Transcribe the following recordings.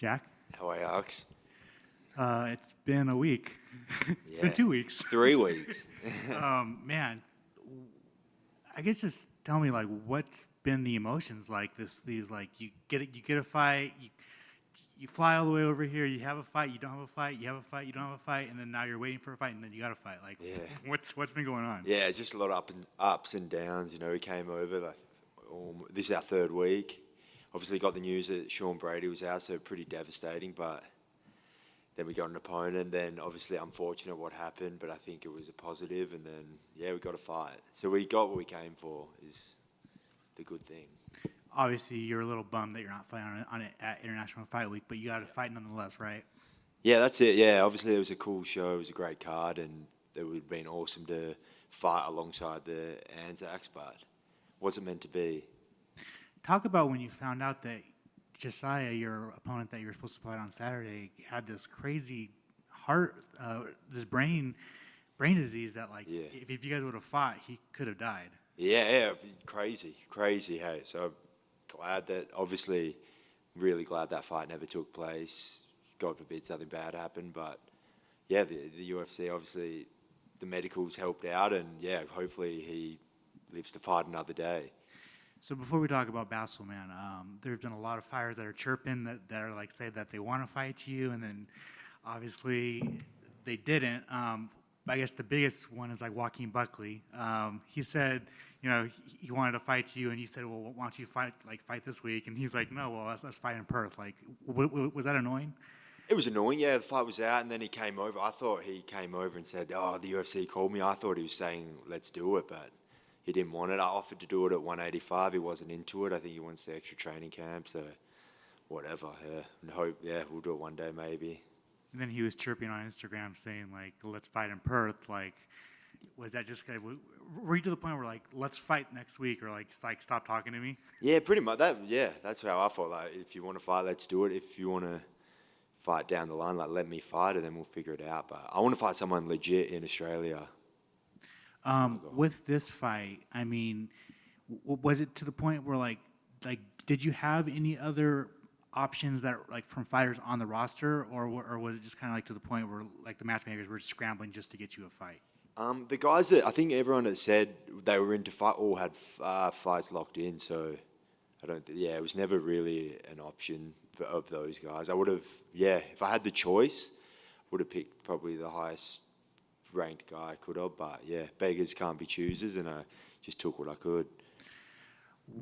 Jack. How are you, Alex? It's been a week. It's been 2 weeks. 3 weeks. Man, I guess just tell me like what's been the emotions like these like you get a fight, you fly all the way over here, you have a fight, you don't have a fight, you have a fight, you don't have a fight, and then now you're waiting for a fight and then you got a fight. Like what's been going on? Yeah, just a lot of ups and downs. You know, we came over. This is our 3rd week. Obviously, got the news that Sean Brady was out, so pretty devastating. But then we got an opponent. Then obviously, unfortunate what happened, but I think it was a positive. And then we got a fight. So we got what we came for. Is the good thing. Obviously, you're a little bummed that you're not fighting on it at International Fight Week, but you got a fight nonetheless, right? Yeah, that's it. Yeah, obviously it was a cool show. It was a great card, and it would have been awesome to fight alongside the Anzacs, but wasn't meant to be. Talk about when you found out that Josiah, your opponent that you were supposed to fight on Saturday, had this crazy this brain disease that if you guys would have fought, he could have died. Yeah, crazy, hey. So glad that, obviously, really glad that fight never took place. God forbid something bad happened, but yeah, the UFC, obviously, the medicals helped out, and yeah, hopefully he lives to fight another day. So before we talk about Bassil, man, there's been a lot of fighters that are chirping that are like say that they want to fight you, and then obviously they didn't. I guess the biggest one is like Joaquin Buckley. He said, he wanted to fight you, and you said, well, why don't you fight this week? And he's like, no, well, let's fight in Perth. Like, was that annoying? It was annoying, yeah. The fight was out, and then he came over. I thought he came over and said, oh, the UFC called me. I thought he was saying, let's do it, but he didn't want it. I offered to do it at 185. He wasn't into it. I think he wants the extra training camp, so whatever, yeah. And hope, we'll do it one day maybe. And then he was chirping on Instagram saying, like, let's fight in Perth. Like, was that just kind of, were you to the point where, like, let's fight next week, or, like, just, like, stop talking to me? Yeah, pretty much. That's how I felt. Like, if you want to fight, let's do it. If you want to fight down the line, like, let me fight, and then we'll figure it out. But I want to fight someone legit in Australia. With this fight, I mean, was it to the point where, like, did you have any other options that like from fighters on the roster, or was it just kind of like to the point where like the matchmakers were scrambling just to get you a fight? The guys that I think everyone that said they were into fight all had fights locked in, so it was never really an option of those guys. I would have, if I had the choice, would have picked probably the highest ranked guy I could have, but beggars can't be choosers, and I just took what I could.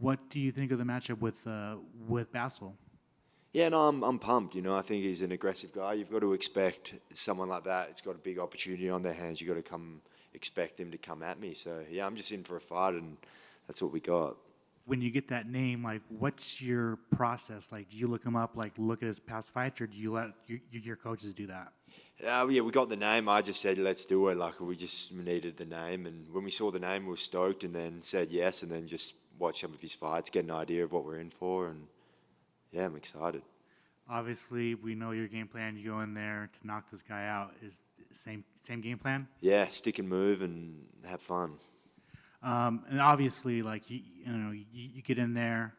What do you think of the matchup with Bassil? Yeah, no, I'm pumped. I think he's an aggressive guy. You've got to expect someone like that. It's got a big opportunity on their hands. You've got to expect him to come at me. So, I'm just in for a fight, and that's what we got. When you get that name, like, what's your process? Like, do you look him up, like, look at his past fights, or do you let your coaches do that? We got the name. I just said, let's do it. Like, we just needed the name. And when we saw the name, we were stoked, and then said yes, and then just watch some of his fights, get an idea of what we're in for, and I'm excited. Obviously, we know your game plan. You go in there to knock this guy out. Is same game plan? Yeah, stick and move and have fun. And obviously, like you get in there,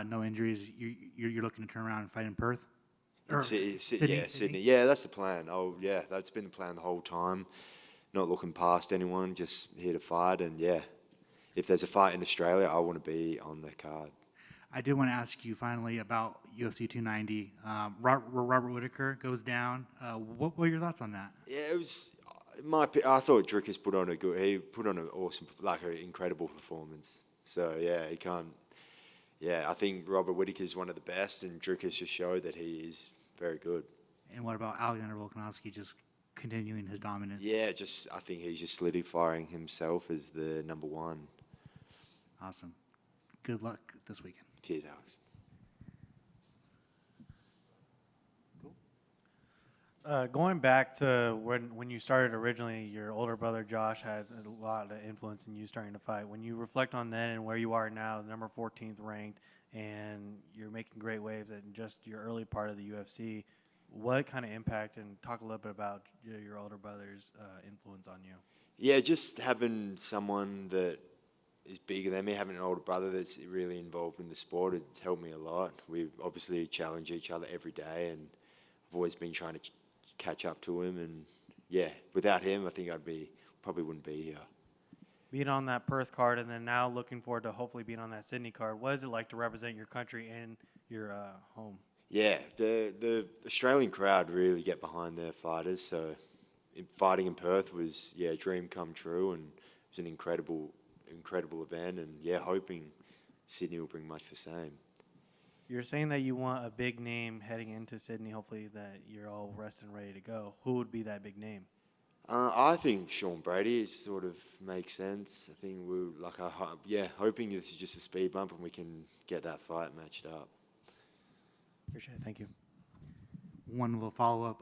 no injuries. You're looking to turn around and fight in Perth. Sydney. Yeah, that's the plan. Oh, yeah, that's been the plan the whole time. Not looking past anyone, just here to fight. And if there's a fight in Australia, I want to be on the card. I did want to ask you finally about UFC 290. Robert Whittaker goes down. What were your thoughts on that? Yeah, it was I thought Dricus put on an awesome, like an incredible performance. So he can't. Yeah, I think Robert Whittaker is one of the best, and Dricus just showed that he is very good. And what about Alexander Volkanovski just continuing his dominance? Yeah, I think he's just solidifying himself as the number one. Awesome. Good luck this weekend. Cheers, Alex. Cool. Going back to when you started originally, your older brother Josh had a lot of influence in you starting to fight. When you reflect on then and where you are now, number 14th ranked, and you're making great waves in just your early part of the UFC, what kind of impact, and talk a little bit about your older brother's influence on you? Yeah, just having someone that is bigger than me. Having an older brother that's really involved in the sport has helped me a lot. We obviously challenge each other every day, and I've always been trying to catch up to him. And yeah, without him, I think probably wouldn't be here. Being on that Perth card and then now looking forward to hopefully being on that Sydney card, what is it like to represent your country and your home? Yeah, the Australian crowd really get behind their fighters. So fighting in Perth was, a dream come true, and it was an incredible event. And yeah, hoping Sydney will bring much the same. You're saying that you want a big name heading into Sydney, hopefully that you're all rested and ready to go. Who would be that big name? I think Sean Brady sort of makes sense. I think hoping this is just a speed bump and we can get that fight matched up. Appreciate it. Thank you. One little follow-up.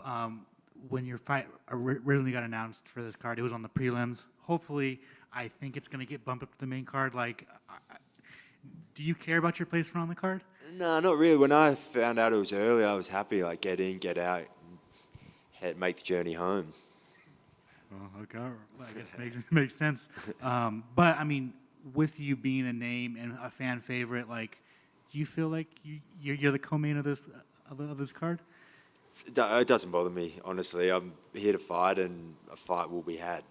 When your fight originally got announced for this card, it was on the prelims. Hopefully, I think it's going to get bumped up to the main card. Do you care about your placement on the card? No, not really. When I found out it was early, I was happy. Get in, get out, make the journey home. Oh, okay. Well, I guess makes sense. But I mean, with you being a name and a fan favorite, do you feel like you're the co-main of this card? It doesn't bother me, honestly. I'm here to fight, and a fight will be had.